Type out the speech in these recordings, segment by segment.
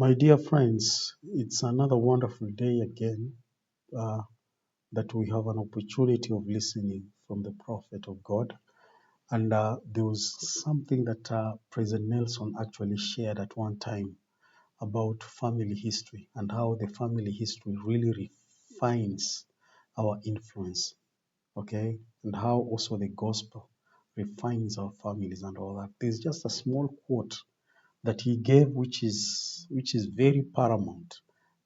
My dear friends, it's another wonderful day again uh, that we have an opportunity of listening from the prophet of God. And there was something that President Nelson actually shared at one time about family history and how the family history really refines our influence, okay? And how also the gospel refines our families and all that. There's just a small quote that he gave, which is very paramount,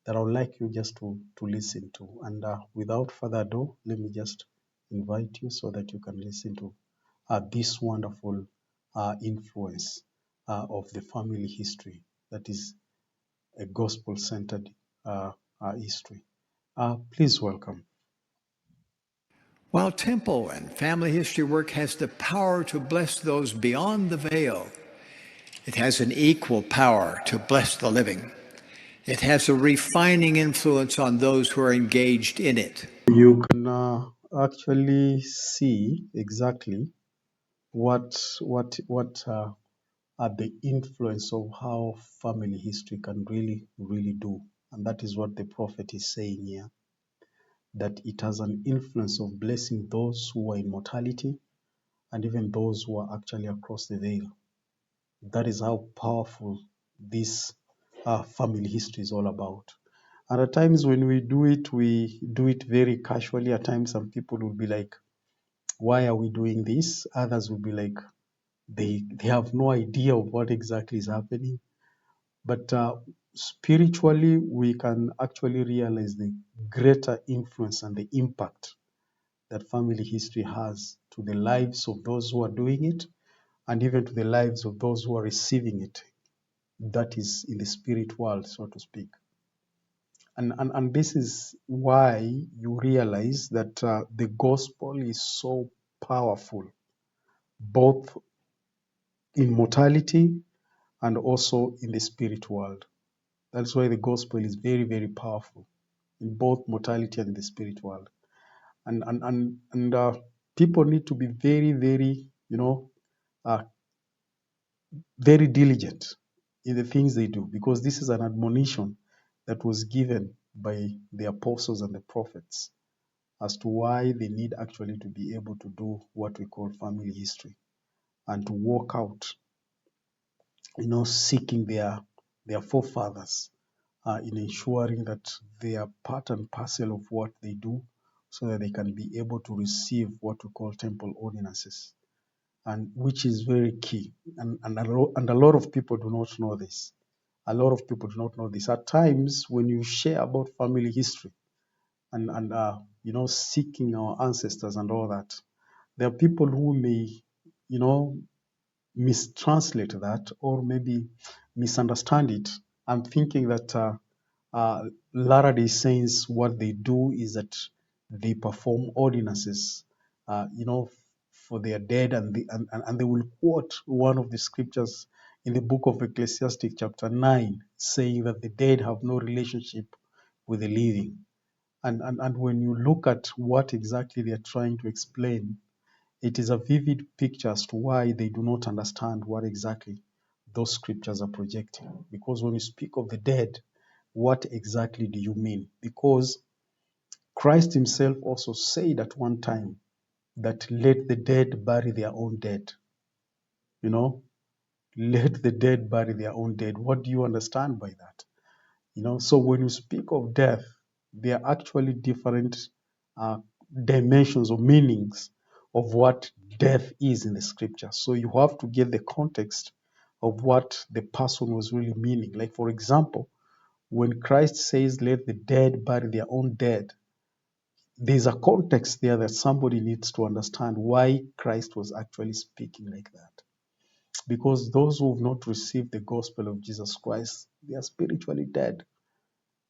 that I would like you just to listen to. And without further ado, let me just invite you so that you can listen to this wonderful influence of the family history that is a gospel-centered history. Please welcome. While temple and family history work has the power to bless those beyond the veil, it has an equal power to bless the living. It has a refining influence on those who are engaged in it. You can actually see exactly what at the influence of how family history can really do. And that is what the prophet is saying here, that it has an influence of blessing those who are in mortality and even those who are actually across the veil. That is how powerful this family history is all about. And at times when we do it very casually. At times some people will be like, why are we doing this? Others will be like, they have no idea of what exactly is happening. But spiritually, we can actually realize the greater influence and the impact that family history has to the lives of those who are doing it and even to the lives of those who are receiving it. That is in the spirit world, so to speak. And this is why you realize that the gospel is so powerful, both in mortality and also in the spirit world. That's why the gospel is very powerful in both mortality and the spirit world. And people need to be very, uh, very diligent in the things they do, because this is an admonition that was given by the apostles and the prophets as to why they need actually to be able to do what we call family history and to walk out, seeking their forefathers in ensuring that they are part and parcel of what they do so that they can be able to receive what we call temple ordinances, and which is very key. And a lot of people do not know this. A lot of people do not know this. At times, when you share about family history and seeking our ancestors and all that, there are people who may, you know, mistranslate that or maybe misunderstand it. I'm thinking that Latter-day Saints, what they do is that they perform ordinances, for their dead, and they will quote one of the scriptures in the book of Ecclesiastic chapter 9, saying that the dead have no relationship with the living. And when you look at what exactly they are trying to explain, it is a vivid picture as to why they do not understand what exactly those scriptures are projecting. Because when you speak of the dead, what exactly do you mean? Because Christ himself also said at one time that let the dead bury their own dead. You know, let the dead bury their own dead. What do you understand by that? So when you speak of death, there are actually different uh, dimensions or meanings of what death is in the scripture. So you have to get the context of what the person was really meaning. Like, for example, when Christ says, let the dead bury their own dead, there's a context there that somebody needs to understand why Christ was actually speaking like that. Because those who have not received the gospel of Jesus Christ, they are spiritually dead.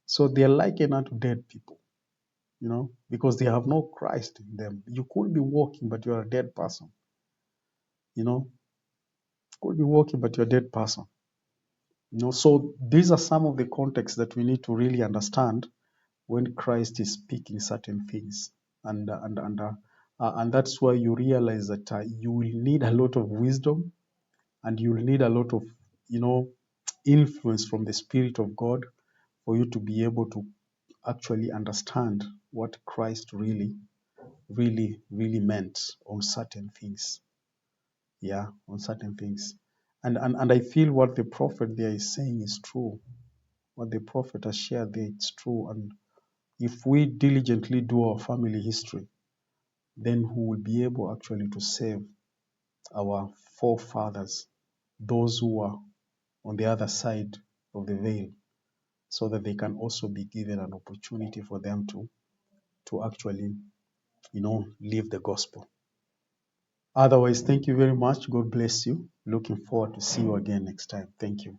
So they are likened unto dead people, because they have no Christ in them. You could be walking, but you are a dead person. Could be walking, but you're a dead person. So these are some of the contexts that we need to really understand when Christ is speaking certain things, and that's why you realize that you will need a lot of wisdom, and you will need a lot of, influence from the Spirit of God for you to be able to actually understand what Christ really meant on certain things. Yeah, on certain things. And I feel what the prophet there is saying is true. What the prophet has shared there, it's true. And if we diligently do our family history, then we will be able actually to save our forefathers, those who are on the other side of the veil, so that they can also be given an opportunity for them to actually, live the gospel. Otherwise, thank you very much. God bless you. Looking forward to see you again next time. Thank you.